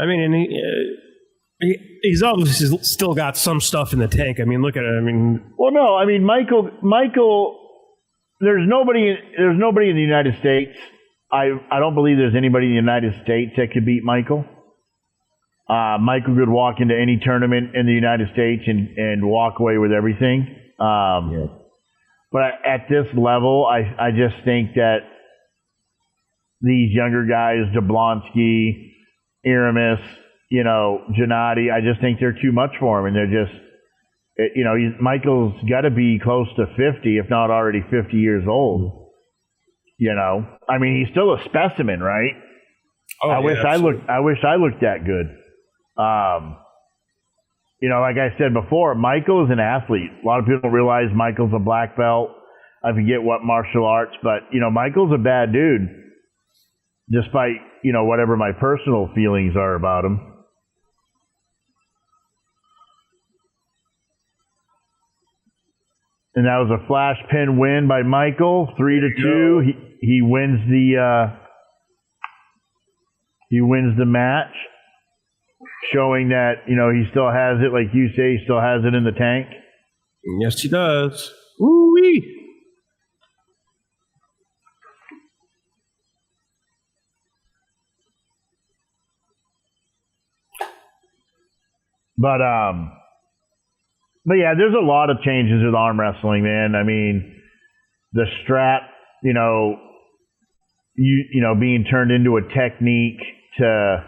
mean, and he's obviously still got some stuff in the tank. I mean, look at it. I mean, well, no, I mean, Michael. There's nobody in the United States. I don't believe there's anybody in the United States that could beat Michael. Michael could walk into any tournament in the United States and walk away with everything. But at this level, I just think that these younger guys, Jablonski, Aramis, Genadi, I just think they're too much for him, and they're just, Michael's got to be close to 50, if not already 50 years old. I mean, he's still a specimen, right? Oh, I wish I looked that good. Like I said before, Michael is an athlete. A lot of people don't realize Michael's a black belt. I forget what martial arts, but Michael's a bad dude, despite whatever my personal feelings are about him. And that was a flash pin win by Michael, 3-2. He wins the match, showing that he still has it, like you say, he still has it in the tank. Yes, he does. Woo-wee. But yeah, there's a lot of changes with arm wrestling, man. I mean, the strap, you know, being turned into a technique to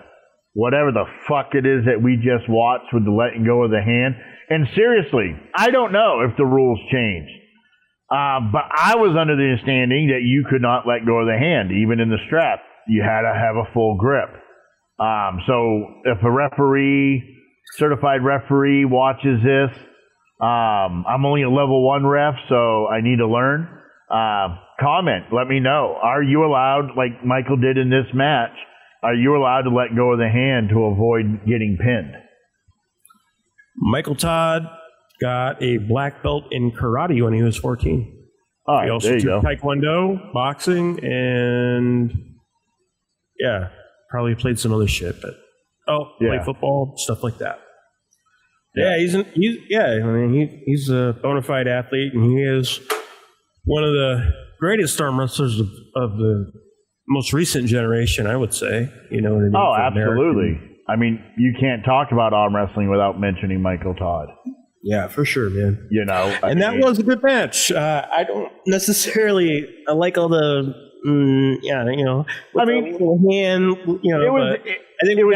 whatever the fuck it is that we just watched with the letting go of the hand. And seriously, I don't know if the rules changed. But I was under the understanding that you could not let go of the hand, even in the strap. You had to have a full grip. So if a certified referee watches this, I'm only a level 1 ref, so I need to learn. Comment, let me know. Are you allowed, like Michael did in this match, are you allowed to let go of the hand to avoid getting pinned? Michael Todd got a black belt in karate when he was 14. All right, he also there you took go. taekwondo, boxing, and yeah, probably played some other shit, but played football, stuff like that. Yeah, he's a bona fide athlete, and he is one of the greatest arm wrestlers of the most recent generation, I would say. You know what I mean? Oh, absolutely. I mean, you can't talk about arm wrestling without mentioning Michael Todd. Yeah, for sure, man. You know, that was a good match. I don't necessarily like all the, I mean, little hand, I think we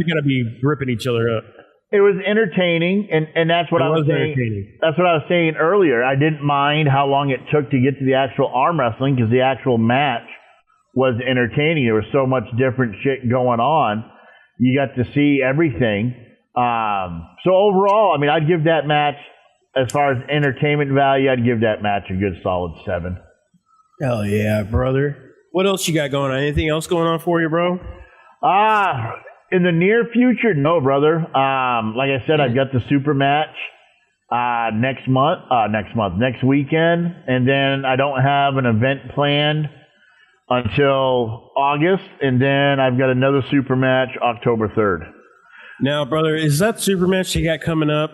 gotta be gripping each other up. It was entertaining, and that's what I was saying. That's what I was saying earlier. I didn't mind how long it took to get to the actual arm wrestling because the actual match was entertaining. There was so much different shit going on. You got to see everything. So overall, I mean, I'd give that match, as far as entertainment value, I'd give that match a good solid 7. Hell yeah, brother. What else you got going on? Anything else going on for you, bro? In the near future, no, brother. Like I said, I've got the super match next weekend, and then I don't have an event planned until August, and then I've got another super match October 3rd. Now, brother, is that super match you got coming up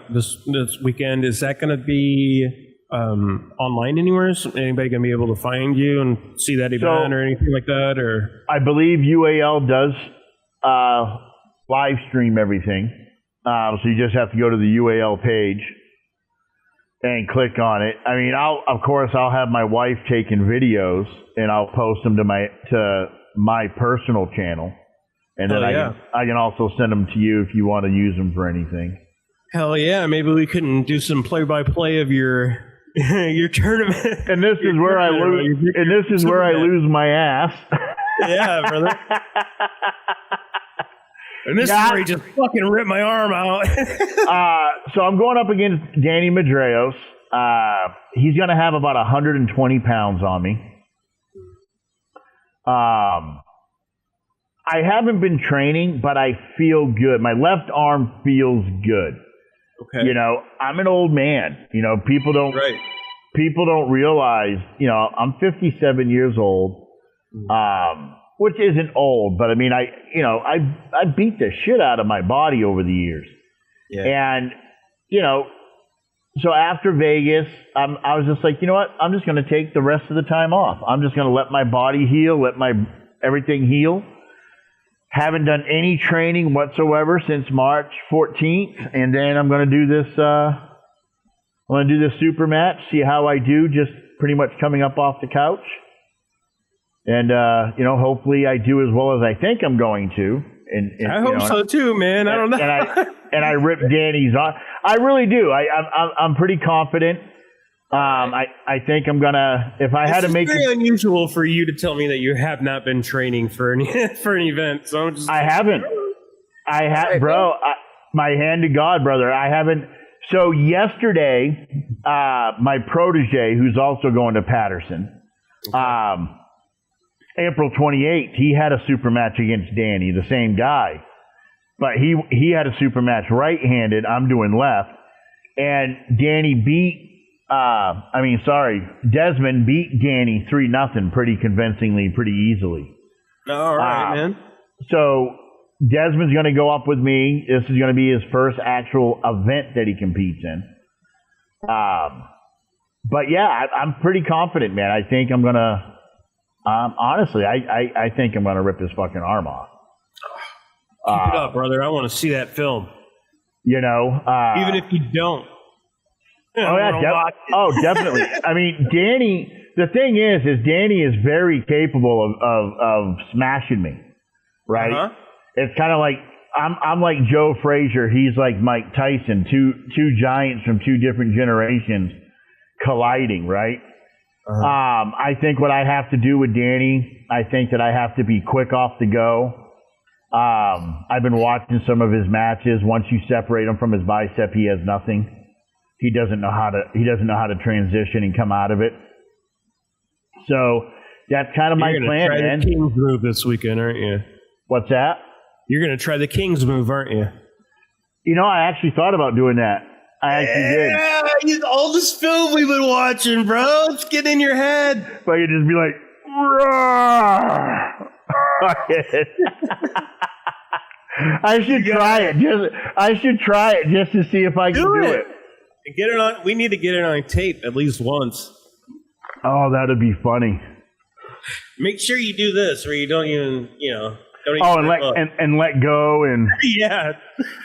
this weekend, is that going to be online anywhere? Is anybody going to be able to find you and see that event or anything like that? Or I believe UAL does live stream everything. So you just have to go to the UAL page and click on it. I mean, I'll have my wife taking videos and I'll post them to my personal channel. And then I can also send them to you if you want to use them for anything. Hell yeah. Maybe we couldn't do some play-by-play of your tournament. And this is where I lose my ass. Yeah, brother. And this is where he just fucking ripped my arm out. So I'm going up against Danny Medeiros. He's going to have about 120 pounds on me. I haven't been training, but I feel good. My left arm feels good. Okay. You know, I'm an old man. You know, people don't realize, you know, I'm 57 years old. Which isn't old, but I mean, I beat the shit out of my body over the years. Yeah. And, you know, so after Vegas, I was just like, you know what? I'm just going to take the rest of the time off. I'm just going to let my body heal, let my everything heal. Haven't done any training whatsoever since March 14th, and then I'm going to do this. I'm going to do this super match, see how I do, just pretty much coming up off the couch. And, you know, hopefully I do as well as I think I'm going to. And I hope so too, man. I don't know. And I rip Danny's on. I really do. I'm pretty confident. I think I'm going to, if I had to make it. It's very unusual for you to tell me that you have not been training for an event. So I haven't. Bro, my hand to God, brother. I haven't. So yesterday, my protege, who's also going to Patterson, April 28th, he had a super match against Danny, the same guy. But he had a super match right-handed. I'm doing left. And Desmond beat Danny 3-0 pretty convincingly, pretty easily. All right, man. So Desmond's going to go up with me. This is going to be his first actual event that he competes in. But yeah, I'm pretty confident, man. I think I'm going to... honestly, I think I'm going to rip his fucking arm off. Keep it up, brother. I want to see that film. You know, even if you don't. Oh yeah, definitely. I mean, Danny. The thing is Danny is very capable of smashing me, right? Uh-huh. It's kind of like I'm like Joe Frazier. He's like Mike Tyson. Two giants from two different generations colliding, right? Uh-huh. I think what I have to do with Danny, I think that I have to be quick off the go. I've been watching some of his matches. Once you separate him from his bicep, he has nothing. He doesn't know how to transition and come out of it. So that's kind of my plan, man. You're man. going to try the King's move this weekend, aren't you? What's that? You're going to try the King's move, aren't you? You know, I actually thought about doing that. I actually did. Yeah, all this film we've been watching, bro. Let's get in your head. If I could just be like, roar. I should try it just to see if I can do it. And get it on. We need to get it on tape at least once. Oh, that'd be funny. Make sure you do this where you don't even, and let go and yeah,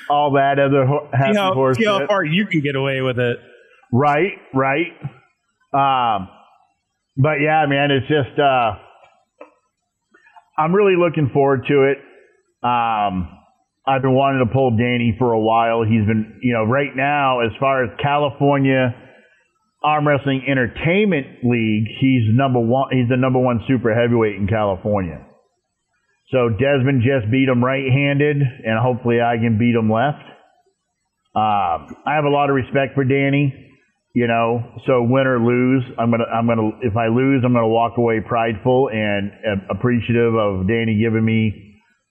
all that other happy horse. See how far you can get away with it. Right. But yeah, man, it's just I'm really looking forward to it. I've been wanting to pull Danny for a while. He's been, right now, as far as California Arm Wrestling Entertainment League, he's number one. He's the number one super heavyweight in California. So Desmond just beat him right-handed, and hopefully I can beat him left. I have a lot of respect for Danny, So win or lose, if I lose, I'm gonna walk away prideful and appreciative of Danny giving me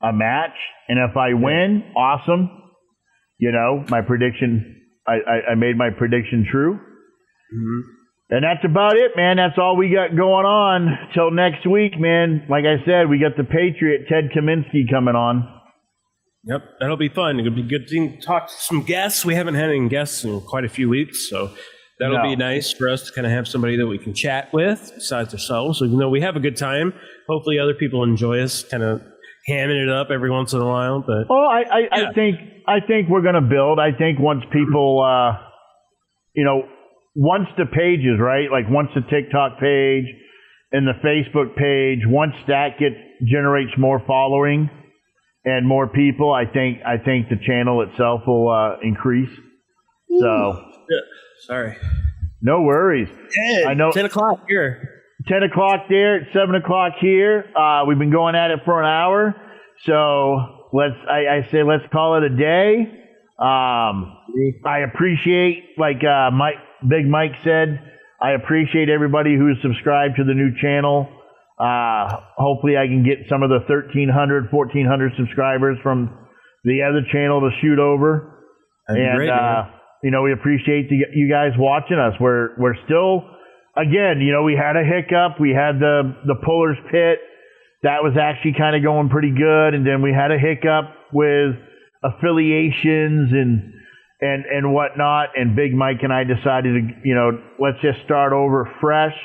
a match. And if I win, awesome. My prediction, I made my prediction true. Mm-hmm. And that's about it, man. That's all we got going on till next week, man. Like I said, we got the Patriot, Ted Kaminsky, coming on. Yep, that'll be fun. It'll be good to talk to some guests. We haven't had any guests in quite a few weeks, so that'll be nice for us to kind of have somebody that we can chat with besides ourselves. So, we have a good time. Hopefully other people enjoy us kind of hamming it up every once in a while. But I think we're going to build. I think once people, once the pages, right? Like once the TikTok page and the Facebook page, once that generates more following and more people, I think the channel itself will increase. So, sorry, no worries. I know 10 o'clock here. 10 o'clock there, 7 o'clock here. We've been going at it for an hour. So I say let's call it a day. I appreciate, like Big Mike said, I appreciate everybody who's subscribed to the new channel. Hopefully I can get some of the 1,300, 1,400 subscribers from the other channel to shoot over. That'd be great, we appreciate you guys watching us. We're still, again, we had a hiccup. We had the Puller's Pit. That was actually kind of going pretty good. And then we had a hiccup with affiliations and whatnot. And Big Mike and I decided to, let's just start over fresh.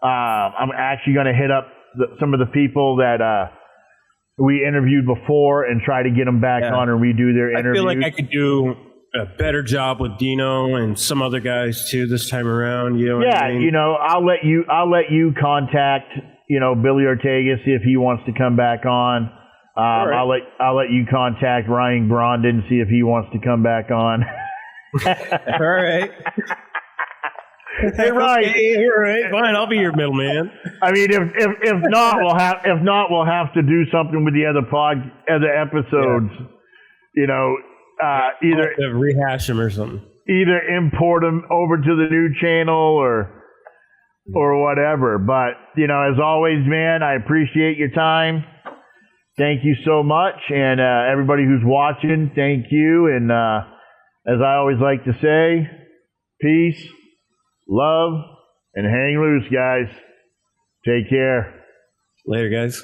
I'm actually going to hit up some of the people that we interviewed before and try to get them back on and redo their interviews. I feel like I could do a better job with Dino and some other guys too this time around. What I mean? I'll let you contact Billy Ortega, see if he wants to come back on. Right. I'll let you contact Ryan Grondin, see if he wants to come back on. All right. Hey, Ryan. Okay, all right, fine. I'll be your middleman. I mean, if not, we'll have to do something with the other episodes. Yeah. Either rehash them or something. Either import them over to the new channel or whatever. But, as always, man, I appreciate your time. Thank you so much. And everybody who's watching, thank you. And as I always like to say, peace, love, and hang loose, guys. Take care. Later, guys.